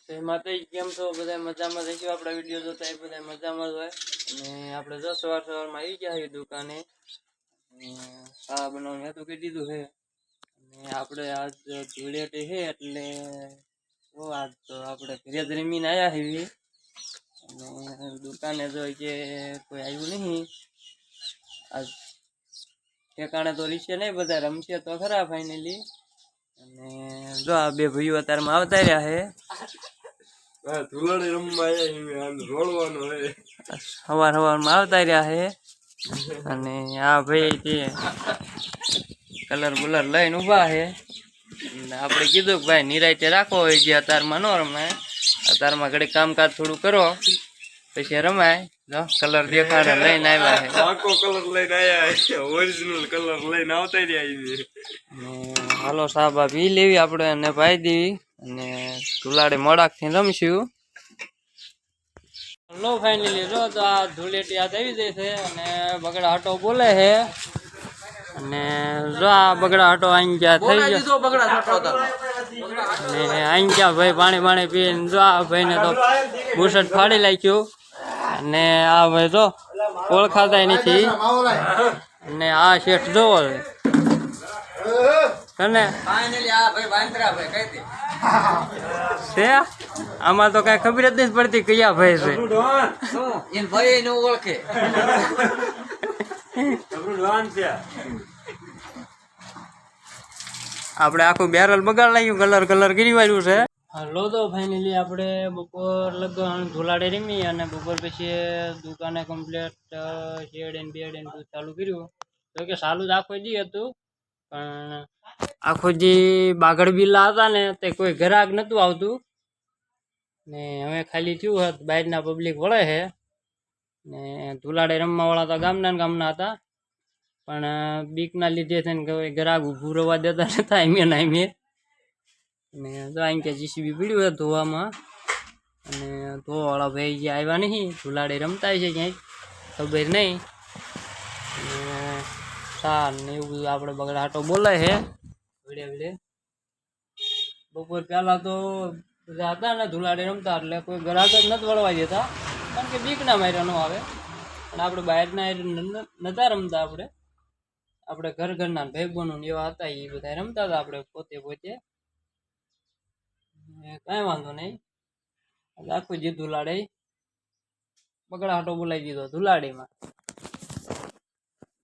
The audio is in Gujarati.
તો એમાં તો કેમ છો બધા મજામાં રહીશું આપણા વિડીયો જોતા એ બધા મજામાં જ હોય અને આપણે જો સવારમાં આવી ગયા છીએ દુકાને ચા બનાવવાનું હતું કહી દીધું છે અને આપણે આજ ધૂળેટી છે એટલે આજ તો આપણે ઘરે જ રમીને આવ્યા છીએ અને દુકાને જો કે કોઈ આવ્યું નહીં આજ ઠેકાણે તો રીશે નહીં બધા રમશે તો ખરા ફાઇનલી અને જો આ બે ભાઈઓ અત્યારમાં આવતા રહ્યા છે ધૂળાડી રમવા રોડવાનો હે સવારમાં આવતા રહ્યા છે અને આ ભાઈ તે કલર બુલર લઈને ઊભા છે આપણે કીધું કે ભાઈ નિરાયતે રાખો હોય જે અત્યારમાં ન રમાય અત્યારમાં ઘડી કામકાજ થોડું કરો પછી રમાય જો કલર દેખાડે લઈને આવ્યા છે આખો કલર લઈને આવ્યા ઓરિજિનલ કલર લઈને આવતા રહ્યા હાલો સાહેબ આ પી લેવી આપણે અને પાઈ દેવી અને ધુલાડે મોડાકથી રમશું લો ફાઇનલી જો તો આ ધૂળેટી યાદ આવી જાય છે અને બગડા હાટો બોલે છે અને જો આ બગડા હાટો આઈ ગયા થઈ ગયો અને આઈ ગયા ભાઈ પાણી પીને જો આ ભાઈને તો બુશર્ટ ફાડી નાખ્યું અને આ ભાઈ તો ઓળખાતા નથી અને આ શેઠ જોવો કને છે આમાં તો કઈ ખબર જ નથી પડતી કયા ભાઈ છે આપણે આખું બેરલ બગાડ લાગ્યું કલર કરી વાળ્યું છે હાલો તો ફાઇનલી આપણે બપોર લગન ધોલાડે રમી અને બપોર પછી દુકાને કમ્પ્લીટ શેડ બેડ ચાલુ કર્યું તો કે ચાલુ જ આખો દી હતું પણ આખો જે બાગડ બિલ્લા હતા ને તે કોઈ ગ્રાહક નતું આવતું ને હવે ખાલી થયું હતું બહારના પબ્લિક વળે છે ને ધુલાડે રમવા વાળા તો ગામના હતા પણ બીકના લીધે છે ને કોઈ ગ્રાહક ઊભું રવા દેતા નતા એમે ને તો અહીં કે જીસીબી પીડ્યું હતું ધોવામાં અને ધોવાવાળા ભાઈ જે આવ્યા નહીં ધુલાડે રમતા છે ક્યાંય ખબર નહીં સાર ને એવું બધું આપણે બગડા હાટો બોલાય છે વડે બપોર પહેલા તો બધા હતા ને ધુલાડે રમતા એટલે કોઈ ગ્રાહક જ નથી વળવા દેતા કારણ કે બીકના માર્યા ન આવે પણ આપણે બહારના નતા રમતા આપણે ઘરના ભાઈ બહેનો એવા હતા એ બધા રમતા હતા આપણે પોતે કાંઈ વાંધો નહીં આખું જે ધુલાડે બગડા હાટો બોલાવી દીધો ધુલાડીમાં